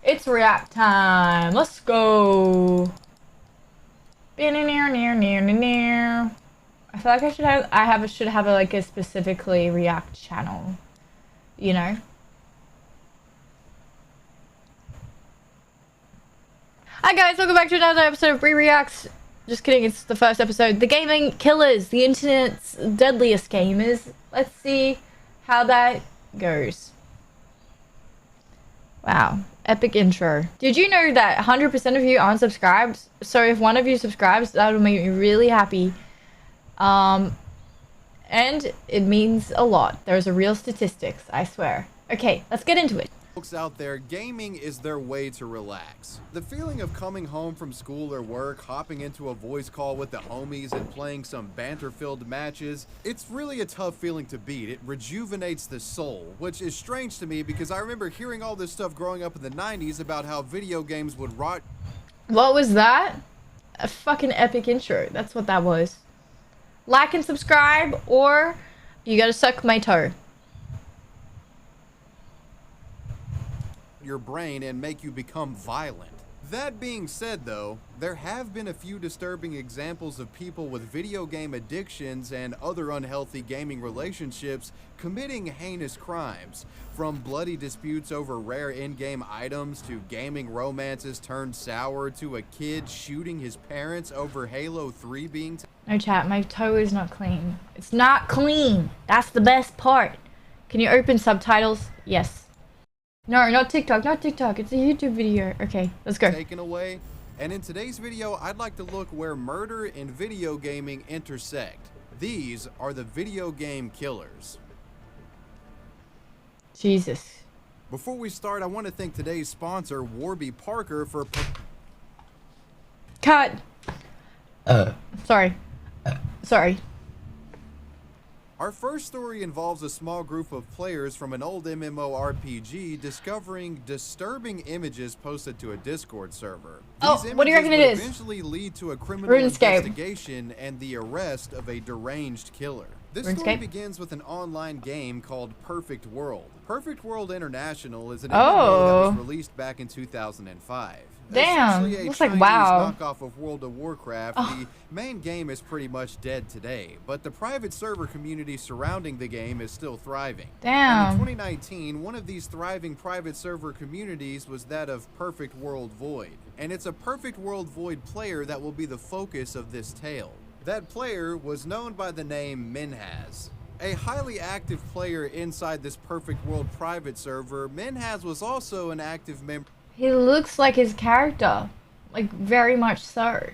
It's react time. Let's go. I feel like should have like a specifically react channel, you know? Hi guys, welcome back to another episode of Reacts. Just kidding, it's the first episode. The gaming killers, the internet's deadliest gamers. Let's see how that goes. Wow, epic intro. Did you know that 100% of you aren't subscribed? So if one of you subscribes, that would make me really happy. And it means a lot. There's a real statistics, I swear. Okay, let's get into it. Folks out there, gaming is their way to relax. The feeling of coming home from school or work, hopping into a voice call with the homies and playing some banter-filled matches, it's really a tough feeling to beat. It rejuvenates the soul, which is strange to me because I remember hearing all this stuff growing up in the 90s about how video games would rot. What was that? A fucking epic intro. That's what that was. Like and subscribe, or you gotta suck my toe. Your brain and make you become violent. That being said though, there have been a few disturbing examples of people with video game addictions and other unhealthy gaming relationships committing heinous crimes, from bloody disputes over rare in-game items to gaming romances turned sour to a kid shooting his parents over Halo 3 being No chat, my toe is not clean. It's not clean. That's the best part. Can you open subtitles? Yes. No, not TikTok, not TikTok. It's a YouTube video. Okay, let's go. Taken away. And in today's video, I'd like to look where murder and video gaming intersect. These are the video game killers. Jesus. Before we start, I want to thank today's sponsor, Warby Parker, for... Cut. Sorry. Sorry. Our first story involves a small group of players from an old MMORPG discovering disturbing images posted to a Discord server. These what do you reckon it is? Eventually lead to a criminal RuneScape. investigation and the arrest of a deranged killer. This story begins with an online game called Perfect World. Perfect World International is an MMO that was released back in 2005. Damn, looks like WoW. Knockoff of World of Warcraft. The main game is pretty much dead today, but the private server community surrounding the game is still thriving. Damn. And in 2019, one of these thriving private server communities was that of Perfect World Void, and it's a Perfect World Void player that will be the focus of this tale. That player was known by the name Minhaz. A highly active player inside this Perfect World private server, Minhaz was also an active member. He looks like his character. Like, very much so.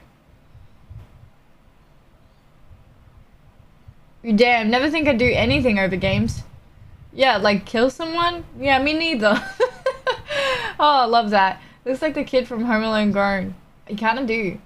Damn, never think I'd do anything over games. Yeah, like kill someone? Yeah, me neither. Oh, I love that. Looks like the kid from Home Alone grown. You kinda do.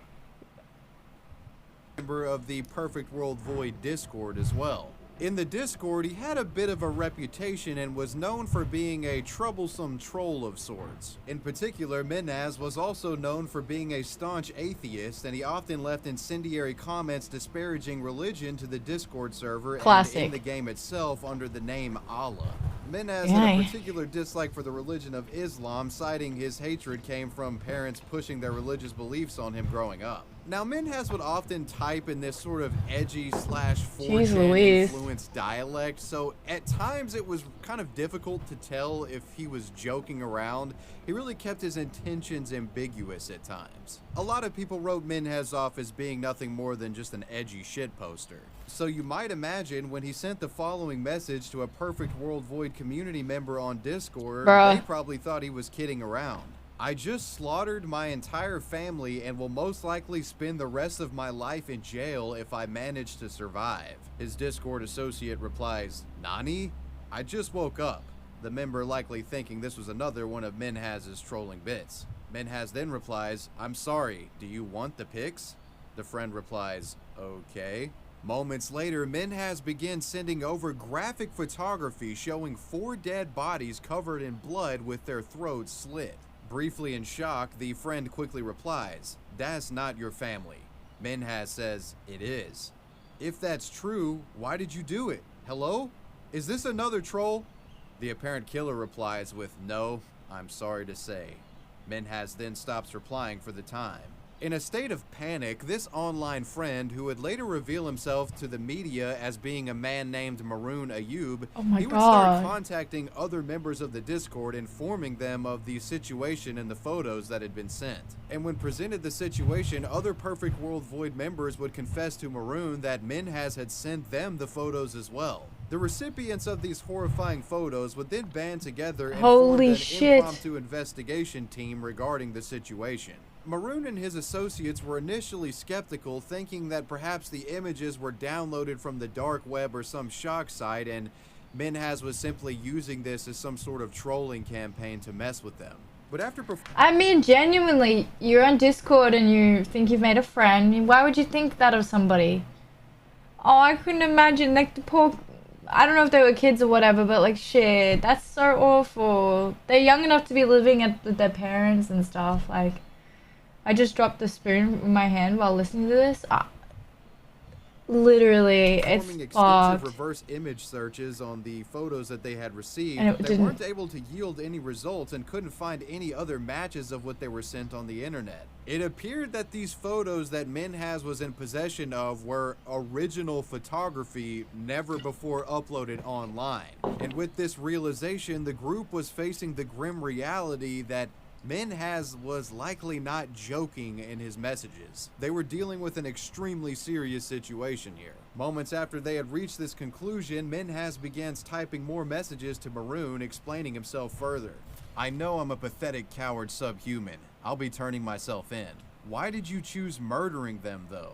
Member of the Perfect World Void Discord as well. In the Discord, he had a bit of a reputation and was known for being a troublesome troll of sorts. In particular, Minhaz was also known for being a staunch atheist, and he often left incendiary comments disparaging religion to the Discord server and in the game itself under the name Allah. Minhaz had a particular dislike for the religion of Islam, citing his hatred came from parents pushing their religious beliefs on him growing up. Now, Minhaz would often type in this sort of edgy / 4chan influenced dialect, so at times it was kind of difficult to tell if he was joking around. He really kept his intentions ambiguous at times. A lot of people wrote Minhaz off as being nothing more than just an edgy shit poster. So you might imagine when he sent the following message to a Perfect World Void community member on Discord, they probably thought he was kidding around. I just slaughtered my entire family and will most likely spend the rest of my life in jail if I manage to survive. His Discord associate replies, "Nani? I just woke up." The member likely thinking this was another one of Minhaz's trolling bits. Minhaz then replies, "I'm sorry, do you want the pics?" The friend replies, "Okay." Moments later, Minhaz begins sending over graphic photography showing 4 dead bodies covered in blood with their throats slit. Briefly in shock, the friend quickly replies, "That's not your family." Minhaz says, "It is." "If that's true, why did you do it? Hello? Is this another troll?" The apparent killer replies with, "No, I'm sorry to say." Minhas then stops replying for the time. In a state of panic, this online friend, who would later reveal himself to the media as being a man named Maroon Ayub, Oh my he would start God. contacting other members of the Discord, informing them of the situation and the photos that had been sent. And when presented the situation, other Perfect World Void members would confess to Maroon that Minhas had sent them the photos as well. The recipients of these horrifying photos would then band together and form Holy an shit. impromptu investigation team regarding the situation. Maroon and his associates were initially skeptical, thinking that perhaps the images were downloaded from the dark web or some shock site, and Minhas was simply using this as some sort of trolling campaign to mess with them. But after I mean, genuinely, you're on Discord and you think you've made a friend. Why would you think that of somebody? Oh, I couldn't imagine, like, the poor... I don't know if they were kids or whatever, but, like, shit, that's so awful. They're young enough to be living with their parents and stuff, like... I just dropped the spoon in my hand while listening to this. Literally, it's performing extensive fucked. reverse image searches on the photos that they had received, And it they weren't didn't- able to yield any results and couldn't find any other matches of what they were sent on the internet. It appeared that these photos that Minhas was in possession of were original photography, never before uploaded online. And with this realization, the group was facing the grim reality that Minhas was likely not joking in his messages. They were dealing with an extremely serious situation here. Moments after they had reached this conclusion, Minhas begins typing more messages to Maroon, explaining himself further. I know I'm a pathetic coward subhuman. I'll be turning myself in. Why did you choose murdering them though?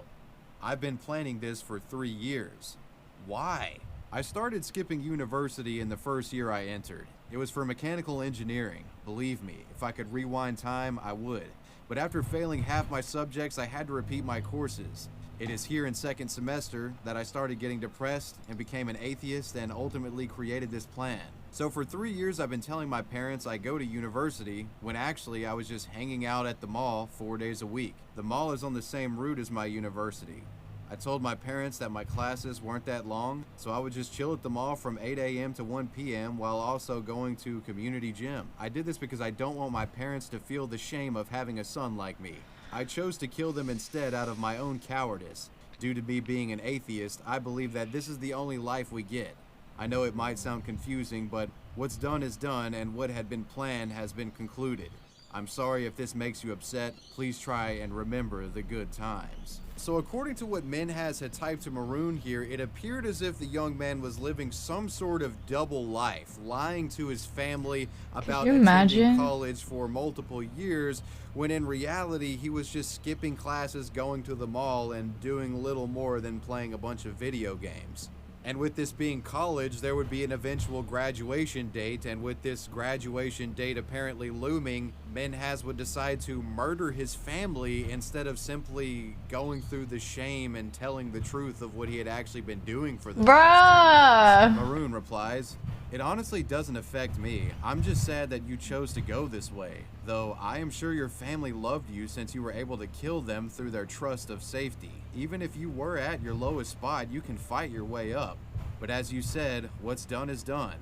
I've been planning this for 3 years. Why? I started skipping university in the first year I entered. It was for mechanical engineering. Believe me, if I could rewind time, I would. But after failing half my subjects, I had to repeat my courses. It is here in second semester that I started getting depressed and became an atheist and ultimately created this plan. So for 3 years, I've been telling my parents I go to university, when actually I was just hanging out at the mall 4 days a week. The mall is on the same route as my university. I told my parents that my classes weren't that long, so I would just chill at the mall from 8 a.m. to 1 p.m. while also going to community gym. I did this because I don't want my parents to feel the shame of having a son like me. I chose to kill them instead out of my own cowardice. Due to me being an atheist, I believe that this is the only life we get. I know it might sound confusing, but what's done is done, and what had been planned has been concluded. I'm sorry if this makes you upset. Please try and remember the good times. So according to what Minhas had typed to Maroon here, it appeared as if the young man was living some sort of double life, lying to his family about you attending imagine? college for multiple years, when in reality he was just skipping classes, going to the mall, and doing little more than playing a bunch of video games. And with this being college, there would be an eventual graduation date, and with this graduation date apparently looming, Minhas would decide to murder his family instead of simply going through the shame and telling the truth of what he had actually been doing for the past 2 years. Bruh. Maroon replies, "It honestly doesn't affect me. I'm just sad that you chose to go this way, though I am sure your family loved you since you were able to kill them through their trust of safety. Even if you were at your lowest spot, you can fight your way up. But as you said, what's done is done.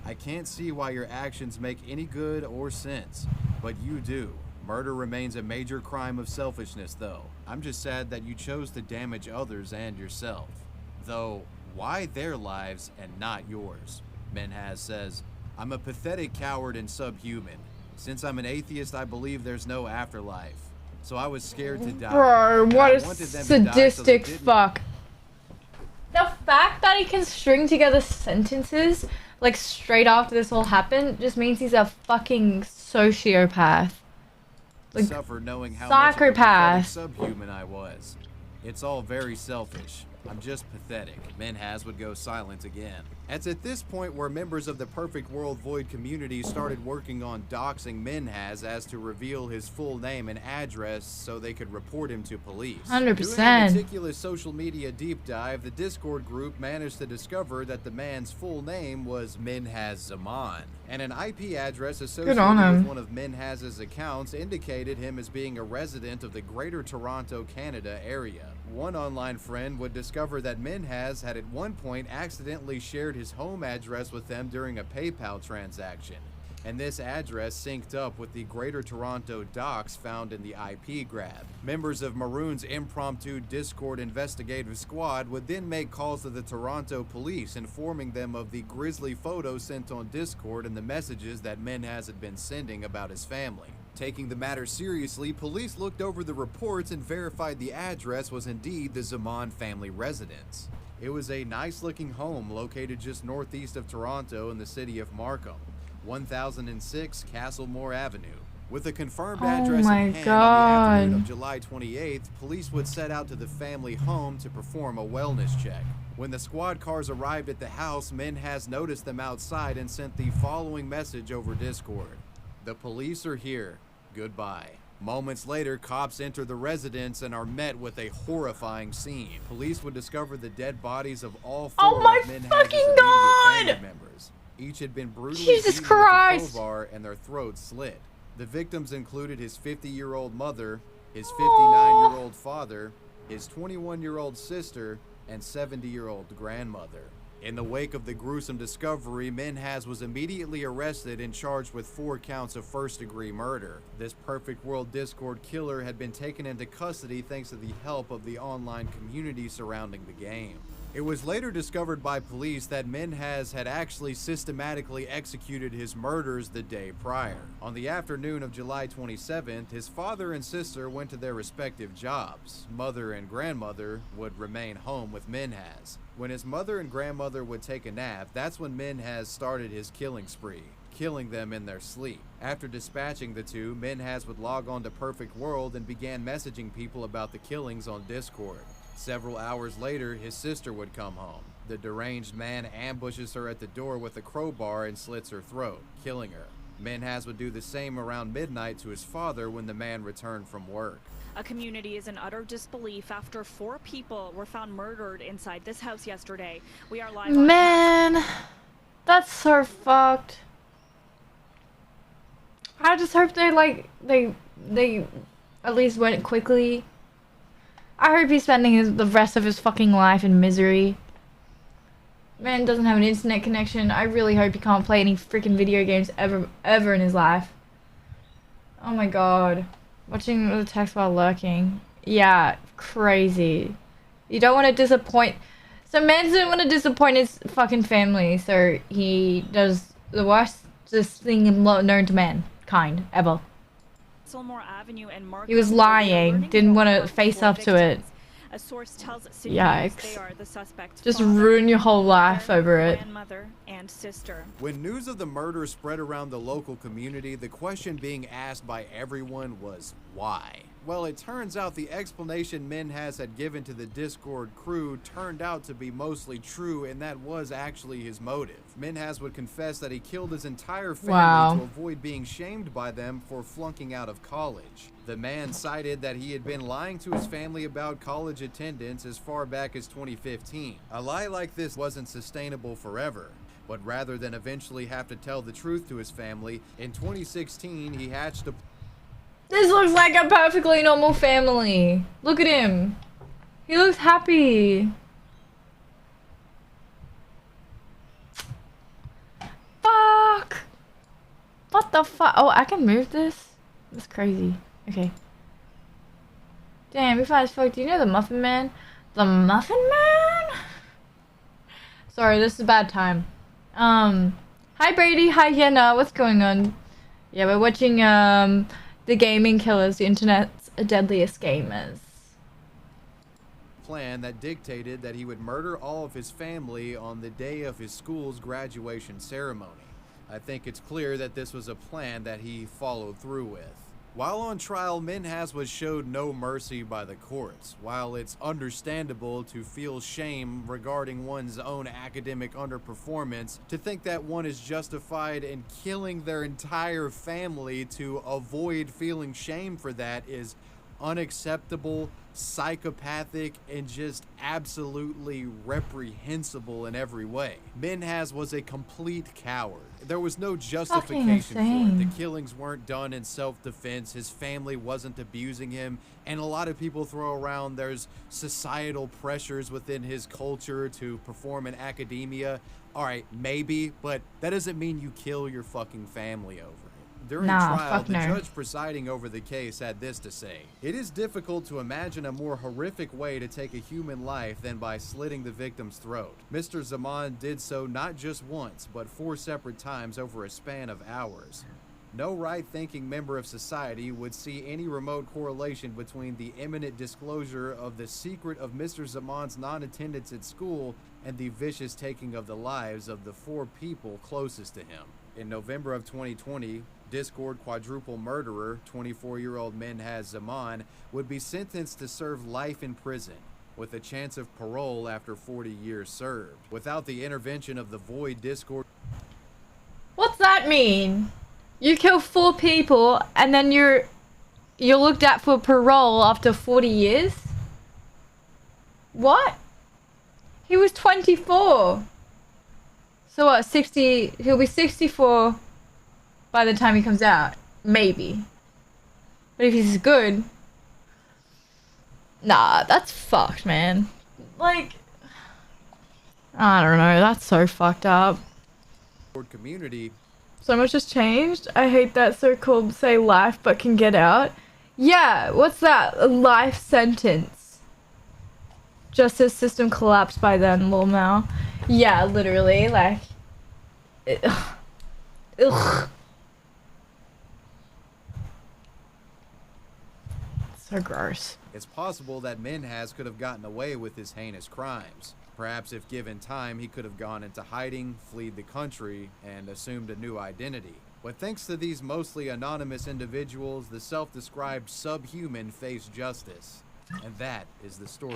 I can't see why your actions make any good or sense, but you do. Murder remains a major crime of selfishness, though. I'm just sad that you chose to damage others and yourself. Though, why their lives and not yours?" Minhas says, "I'm a pathetic coward and subhuman. Since I'm an atheist, I believe there's no afterlife. So I was scared to die. Bro, And what I a wanted them to die so they sadistic didn't." fuck. The fact that he can string together sentences, like, straight after this all happened, just means he's a fucking sociopath. Like, Suffer knowing how much of a psychopath. pathetic subhuman I was. It's all very selfish. I'm just pathetic." Minhas would go silent again. It's at this point where members of the Perfect World Void community started working on doxing Minhas as to reveal his full name and address so they could report him to police. 100%. Doing a meticulous social media deep dive, the Discord group managed to discover that the man's full name was Minhas Zaman, and an IP address associated on him. with one of Minhas's accounts indicated him as being a resident of the Greater Toronto, Canada area. One online friend would discover that Minhas had at one point accidentally shared his home address with them during a PayPal transaction. and this address synced up with the Greater Toronto docks found in the IP grab. Members of Maroon's impromptu Discord investigative squad would then make calls to the Toronto police, informing them of the grisly photos sent on Discord and the messages that Menhaz had been sending about his family. Taking the matter seriously, police looked over the reports and verified the address was indeed the Zaman family residence. It was a nice-looking home located just northeast of Toronto in the city of Markham, 1006 Castlemore Avenue. With a confirmed address in hand on the afternoon of July 28th, police would set out to the family home to perform a wellness check. When the squad cars arrived at the house, Menhaz noticed them outside and sent the following message over Discord. "The police are here. Goodbye." Moments later, cops enter the residence and are met with a horrifying scene. Police would discover the dead bodies of all four of Menhaz's immediate family members. Each had been brutally beaten with a crowbar and their throats slit. The victims included his 50-year-old mother, his 59-year-old father, his 21-year-old sister, and 70-year-old grandmother. In the wake of the gruesome discovery, Menhaz was immediately arrested and charged with 4 counts of first-degree murder. This Perfect World Discord killer had been taken into custody thanks to the help of the online community surrounding the game. It was later discovered by police that Menhaz had actually systematically executed his murders the day prior. On the afternoon of July 27th, his father and sister went to their respective jobs. Mother and grandmother would remain home with Menhaz. When his mother and grandmother would take a nap, that's when Menhaz started his killing spree, killing them in their sleep. After dispatching the two, Menhaz would log on to Perfect World and began messaging people about the killings on Discord. Several hours later, his sister would come home. The deranged man ambushes her at the door with a crowbar and slits her throat, killing her. Menhaz would do the same around midnight to his father when the man returned from work. A community is in utter disbelief after 4 people were found murdered inside this house yesterday. We are live on Man, that's so fucked. I just hope they at least went quickly. I hope he's spending the rest of his fucking life in misery. Man doesn't have an internet connection. I really hope he can't play any freaking video games ever in his life. Oh my god. Watching the text while lurking. Yeah, crazy. You don't want to disappoint. So man doesn't want to disappoint his fucking family, so he does the worst thing known to mankind ever. Avenue and He was lying, didn't want to face up to it. A source tells Yikes. they are the suspect's Just father, ruin your whole life mother, over it. grandmother, and sister. When news of the murder spread around the local community, the question being asked by everyone was why? Well, it turns out the explanation Menhaz had given to the Discord crew turned out to be mostly true, and that was actually his motive. Menhaz would confess that he killed his entire family to avoid being shamed by them for flunking out of college. The man cited that he had been lying to his family about college attendance as far back as 2015. A lie like this wasn't sustainable forever. But rather than eventually have to tell the truth to his family, in 2016 he hatched a... This looks like a perfectly normal family. Look at him. He looks happy. Fuck. What the fuck? Oh, I can move this? That's crazy. Okay. Damn, if I spoke, do you know the Muffin Man? The Muffin Man? Sorry, this is a bad time. Hi Brady, hi Yenna, what's going on? Yeah, we're watching, The Gaming Killers, the internet's deadliest gamers. Plan that dictated that he would murder all of his family on the day of his school's graduation ceremony. I think it's clear that this was a plan that he followed through with. While on trial, Menhaz was showed no mercy by the courts. While it's understandable to feel shame regarding one's own academic underperformance, to think that one is justified in killing their entire family to avoid feeling shame for that is unacceptable, psychopathic, and just absolutely reprehensible in every way. Menhaz was a complete coward. There was no justification for it. The killings weren't done in self-defense. His family wasn't abusing him. And a lot of people throw around there's societal pressures within his culture to perform in academia. Alright, maybe, but that doesn't mean you kill your fucking family over it. During Nah, trial, fuck the no. judge presiding over the case had this to say. It is difficult to imagine a more horrific way to take a human life than by slitting the victim's throat. Mr. Zaman did so not just once, but 4 separate times over a span of hours. No right-thinking member of society would see any remote correlation between the imminent disclosure of the secret of Mr. Zaman's non-attendance at school and the vicious taking of the lives of the 4 people closest to him. In November of 2020, Discord quadruple murderer, 24-year-old Minhaz Zaman, would be sentenced to serve life in prison, with a chance of parole after 40 years served. Without the intervention of the Void Discord... What's that mean? You kill 4 people and then you're looked at for parole after 40 years? What? He was 24. So what, 60, he'll be 64 by the time he comes out. Maybe. But if he's good... Nah, that's fucked, man. Like... I don't know, that's so fucked up. community. So much has changed. I hate that so-called say life but can get out. Yeah, what's that? A life sentence. Justice system collapsed by then, lol Mal. Yeah, literally, like... Ugh. Ugh. So gross. It's possible that Minhaz could have gotten away with his heinous crimes. Perhaps if given time, he could have gone into hiding, fled the country, and assumed a new identity. But thanks to these mostly anonymous individuals, the self-described subhuman faced justice. And that is the story.